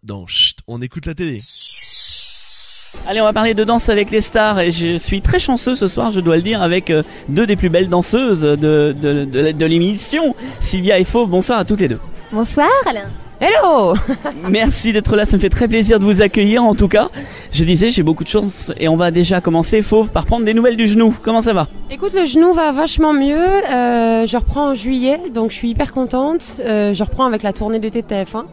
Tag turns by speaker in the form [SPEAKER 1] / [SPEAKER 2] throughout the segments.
[SPEAKER 1] dans Chut, on écoute la télé.
[SPEAKER 2] Allez, on va parler de danse avec les stars et je suis très chanceux ce soir, je dois le dire, avec deux des plus belles danseuses de l'émission, Sylvia et Fauve. Bonsoir à toutes les deux.
[SPEAKER 3] Bonsoir Alain.
[SPEAKER 4] Hello.
[SPEAKER 2] Merci d'être là, ça me fait très plaisir de vous accueillir en tout cas. Je disais, j'ai beaucoup de chance et on va déjà commencer, Fauve, par prendre des nouvelles du genou. Comment ça va ?
[SPEAKER 4] Écoute, le genou va vachement mieux. Je reprends en juillet, donc je suis hyper contente. Je reprends avec la tournée d'été de TF1.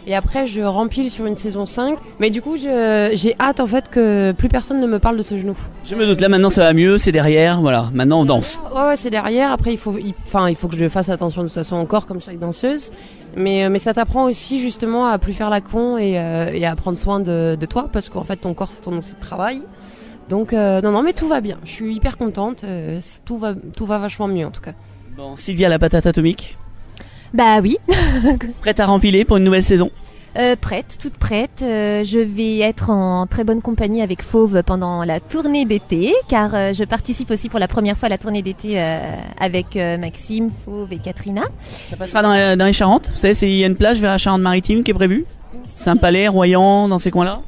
[SPEAKER 4] Et après, je rempile sur une saison 5. Mais du coup, j'ai hâte en fait que plus personne ne me parle de ce genou.
[SPEAKER 2] Je me doute, là maintenant ça va mieux, c'est derrière, voilà. Maintenant on danse.
[SPEAKER 4] Ouais, c'est derrière. Après, il faut que je fasse attention de toute façon encore, comme chaque danseuse. Mais ça t'apprend aussi justement à plus faire la con et à prendre soin de toi. Parce qu'en fait, ton corps, c'est ton outil de travail. Donc, non, mais tout va bien. Je suis hyper contente. Tout va vachement mieux en tout cas.
[SPEAKER 2] Bon, Sylvia, la patate atomique,
[SPEAKER 3] Bah oui,
[SPEAKER 2] prête à rempiler pour une nouvelle saison ?
[SPEAKER 3] prête, toute prête. Je vais être en très bonne compagnie avec Fauve pendant la tournée d'été, car je participe aussi pour la première fois à la tournée d'été avec Maxime, Fauve et Katrina.
[SPEAKER 2] Ça passera dans les Charentes. Vous savez, il y a une plage vers la Charente-Maritime qui est prévue. Saint-Palais, Royan, dans ces coins-là.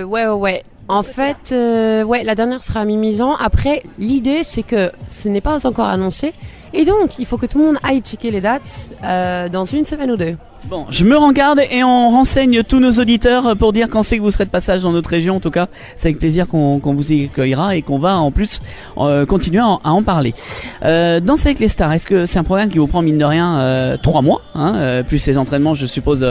[SPEAKER 4] Ouais. En fait, la dernière sera à mi-misan. Après, l'idée, c'est que ce n'est pas encore annoncé. Et donc, il faut que tout le monde aille checker les dates dans une semaine ou deux.
[SPEAKER 2] Bon, je me rends garde et on renseigne tous nos auditeurs pour dire quand c'est que vous serez de passage dans notre région. En tout cas, c'est avec plaisir qu'on vous y accueillera et qu'on va en plus continuer à en parler. Danse avec les stars, est-ce que c'est un programme qui vous prend mine de rien 3 mois, plus les entraînements je suppose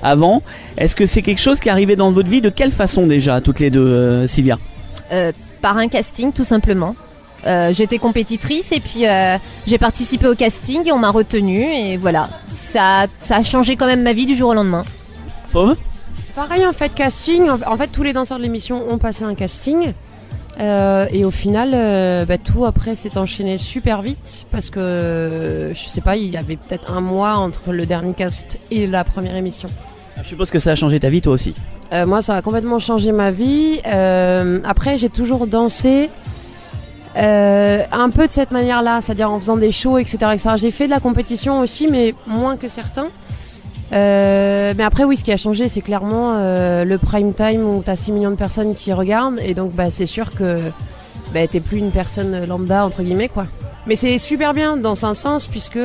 [SPEAKER 2] avant. Est-ce que c'est quelque chose qui est arrivé dans votre vie? De quelle façon déjà, toutes les deux, Sylvia?
[SPEAKER 3] Par un casting tout simplement. J'étais compétitrice et puis j'ai participé au casting et on m'a retenue et voilà, ça a changé quand même ma vie du jour au lendemain.
[SPEAKER 2] Fauve?
[SPEAKER 4] Pareil en fait, casting, en fait tous les danseurs de l'émission ont passé un casting et au final tout après s'est enchaîné super vite parce que je sais pas, il y avait peut-être un mois entre le dernier cast et la première émission.
[SPEAKER 2] Je suppose que ça a changé ta vie toi aussi.
[SPEAKER 4] Moi ça a complètement changé ma vie. Après j'ai toujours dansé un peu de cette manière-là, c'est-à-dire en faisant des shows, etc., etc. J'ai fait de la compétition aussi, mais moins que certains. Mais après, oui, ce qui a changé, c'est clairement le prime time où tu as 6 millions de personnes qui regardent. Et donc, c'est sûr que t'es plus une personne lambda, entre guillemets, quoi. Mais c'est super bien dans un sens, puisque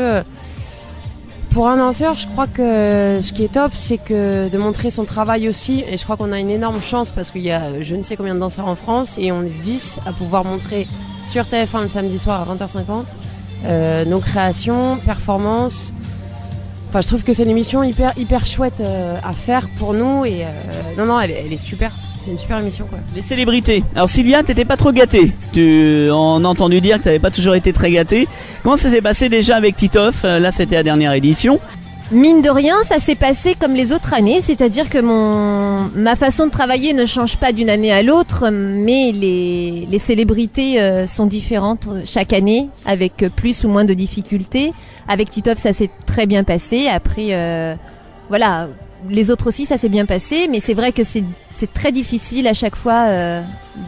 [SPEAKER 4] pour un danseur, je crois que ce qui est top, c'est que de montrer son travail aussi. Et je crois qu'on a une énorme chance, parce qu'il y a je ne sais combien de danseurs en France, et on est 10 à pouvoir montrer sur TF1 le samedi soir à 20h50 nos créations, performances. Enfin, je trouve que c'est une émission hyper chouette à faire pour nous et non, elle est super. C'est une super émission, quoi.
[SPEAKER 2] Les célébrités. Alors Sylvia, t'étais pas trop gâtée. On a entendu dire que t'avais pas toujours été très gâtée. Comment ça s'est passé déjà avec Titoff? Là, c'était la dernière édition.
[SPEAKER 3] Mine de rien, ça s'est passé comme les autres années, c'est-à-dire que ma façon de travailler ne change pas d'une année à l'autre, mais les célébrités sont différentes chaque année, avec plus ou moins de difficultés. Avec Titoff, ça s'est très bien passé. Après, voilà, les autres aussi, ça s'est bien passé, mais c'est vrai que c'est très difficile à chaque fois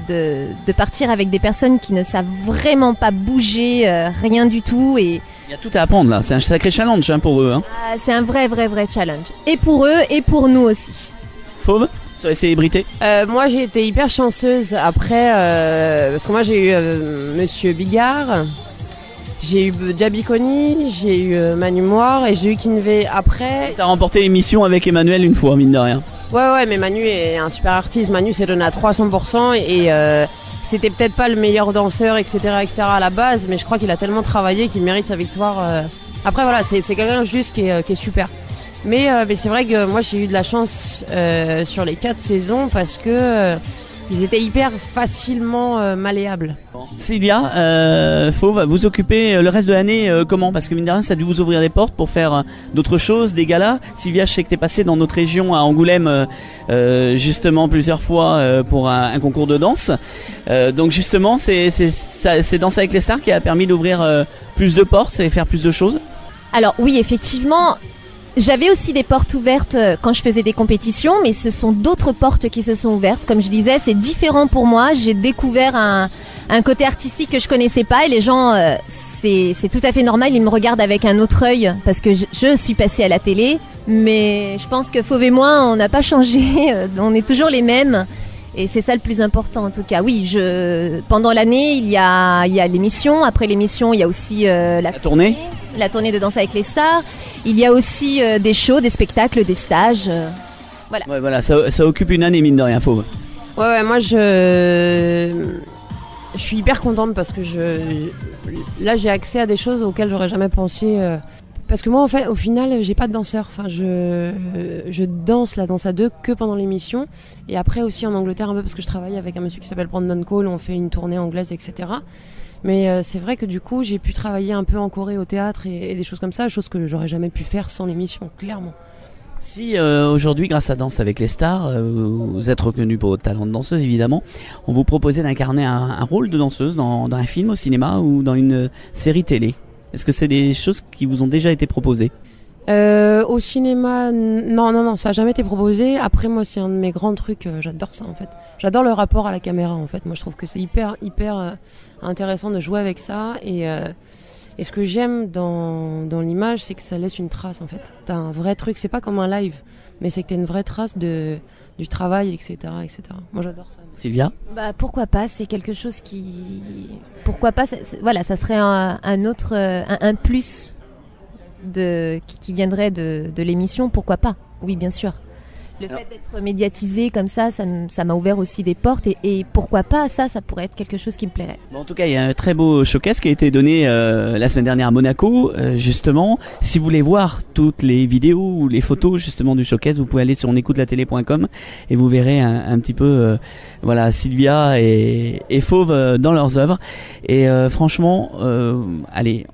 [SPEAKER 3] de partir avec des personnes qui ne savent vraiment pas bouger, rien du tout. Et
[SPEAKER 2] il y a tout à apprendre là, c'est un sacré challenge pour eux.
[SPEAKER 3] C'est un vrai challenge. Et pour eux, et pour nous aussi.
[SPEAKER 2] Fauve, sur les célébrités?
[SPEAKER 4] Moi j'ai été hyper chanceuse après, parce que moi j'ai eu Monsieur Bigard, j'ai eu Jabi Koni, j'ai eu Manu Moir et j'ai eu Kinvey après.
[SPEAKER 2] T'as remporté l'émission avec Emmanuel une fois, mine de rien.
[SPEAKER 4] Ouais, mais Manu est un super artiste, Manu s'est donné à 300% et c'était peut-être pas le meilleur danseur, etc. à la base, mais je crois qu'il a tellement travaillé qu'il mérite sa victoire. Après voilà, c'est quelqu'un juste qui est super. Mais c'est vrai que moi j'ai eu de la chance sur les 4 saisons parce que ils étaient hyper facilement malléables.
[SPEAKER 2] Sylvia, Fauve, vous occupez le reste de l'année comment? Parce que mine de rien, ça a dû vous ouvrir des portes pour faire d'autres choses, des galas. Sylvia, je sais que tu es passée dans notre région à Angoulême justement plusieurs fois pour un concours de danse. Donc justement, c'est Danse avec les stars qui a permis d'ouvrir plus de portes et faire plus de choses?
[SPEAKER 3] Alors oui, effectivement. J'avais aussi des portes ouvertes quand je faisais des compétitions, mais ce sont d'autres portes qui se sont ouvertes. Comme je disais, c'est différent pour moi. J'ai découvert un côté artistique que je connaissais pas et les gens, c'est tout à fait normal. Ils me regardent avec un autre œil parce que je suis passée à la télé Mais je pense que Fauve et moi, on n'a pas changé, on est toujours les mêmes. Et c'est ça le plus important en tout cas. Oui, pendant l'année, il y a l'émission. Après l'émission, il y a aussi la tournée de Danse avec les stars. Il y a aussi des shows, des spectacles, des stages. Voilà.
[SPEAKER 2] Ouais, voilà, ça occupe une année, mine de rien, Fauve.
[SPEAKER 4] Ouais, moi je suis hyper contente parce que là j'ai accès à des choses auxquelles j'aurais jamais pensé. Parce que moi, en fait, au final, j'ai pas de danseur. Enfin, je danse la danse à deux que pendant l'émission. Et après aussi en Angleterre un peu parce que je travaille avec un monsieur qui s'appelle Brandon Cole. On fait une tournée anglaise, etc. Mais c'est vrai que du coup, j'ai pu travailler un peu en Corée au théâtre et des choses comme ça, choses que j'aurais jamais pu faire sans l'émission, clairement.
[SPEAKER 2] Si aujourd'hui, grâce à Danse avec les stars, vous êtes reconnue pour votre talent de danseuse, évidemment, on vous proposait d'incarner un rôle de danseuse dans un film au cinéma ou dans une série télé. Est-ce que c'est des choses qui vous ont déjà été proposées ?
[SPEAKER 4] Au cinéma, non, ça n'a jamais été proposé. Après, moi, c'est un de mes grands trucs. J'adore ça, en fait. J'adore le rapport à la caméra, en fait. Moi, je trouve que c'est hyper intéressant de jouer avec ça. Et ce que j'aime dans l'image, c'est que ça laisse une trace, en fait. T'as un vrai truc. C'est pas comme un live, mais c'est que t'as une vraie trace du travail, etc., etc. Moi, j'adore ça.
[SPEAKER 2] Sylvia ?
[SPEAKER 3] Bah, pourquoi pas ? C'est quelque chose qui... Pourquoi pas ? Voilà, ça serait un autre... un plus qui viendrait de l'émission. Pourquoi pas ? Oui, bien sûr. Le fait d'être médiatisé comme ça m'a ouvert aussi des portes. Et pourquoi pas ? Ça pourrait être quelque chose qui me plairait.
[SPEAKER 2] Bon, en tout cas, il y a un très beau showcase qui a été donné la semaine dernière à Monaco, justement. Si vous voulez voir toutes les vidéos ou les photos justement du showcase, vous pouvez aller sur onécoutelatélé.com et vous verrez un petit peu voilà, Sylvia et Fauve dans leurs œuvres. Et franchement, allez...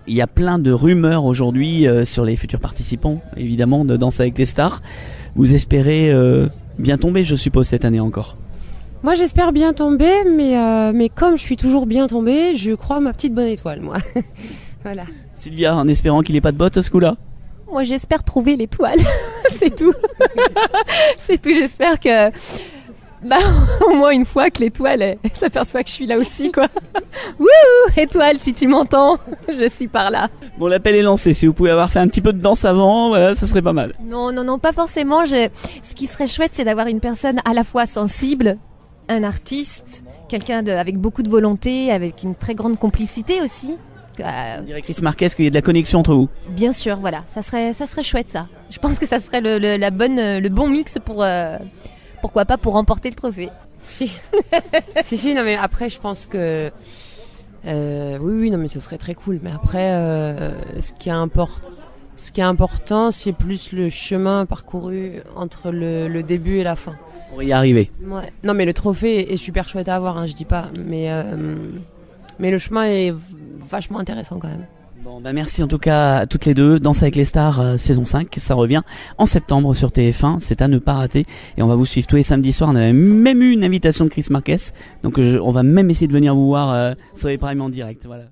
[SPEAKER 2] Il y a plein de rumeurs aujourd'hui sur les futurs participants, évidemment, de Danse avec les stars. Vous espérez bien tomber, je suppose, cette année encore.
[SPEAKER 4] Moi, j'espère bien tomber, mais comme je suis toujours bien tombée, je crois à ma petite bonne étoile, moi. Voilà.
[SPEAKER 2] Sylvia, en espérant qu'il n'ait pas de bottes à ce coup-là.
[SPEAKER 3] Moi, j'espère trouver l'étoile. C'est tout. C'est tout, j'espère que... Bah, au moins une fois que l'étoile, elle s'aperçoit que je suis là aussi, quoi. Wouh, étoile, si tu m'entends, je suis par là.
[SPEAKER 2] Bon, l'appel est lancé. Si vous pouvez avoir fait un petit peu de danse avant, voilà, ça serait pas mal.
[SPEAKER 3] Non, pas forcément. Ce qui serait chouette, c'est d'avoir une personne à la fois sensible, un artiste, avec beaucoup de volonté, avec une très grande complicité aussi.
[SPEAKER 2] On dirait Chris Marquez qu'il y a de la connexion entre vous.
[SPEAKER 3] Bien sûr, voilà. Ça serait chouette, ça. Je pense que ça serait le bon mix pour... Pourquoi pas pour remporter le trophée.
[SPEAKER 4] Si, non mais après je pense que oui, non mais ce serait très cool. Mais après, ce qui est important, c'est plus le chemin parcouru entre le début et la fin.
[SPEAKER 2] Pour y arriver.
[SPEAKER 4] Ouais. Non mais le trophée est super chouette à avoir, hein, je dis pas. Mais le chemin est vachement intéressant quand même.
[SPEAKER 2] Bon, bah merci en tout cas à toutes les deux. Danse avec les stars saison 5, ça revient en septembre sur TF1, c'est à ne pas rater. Et on va vous suivre tous les samedis soirs. On avait même eu une invitation de Chris Marquez, donc on va même essayer de venir vous voir sur les primes en direct. Voilà.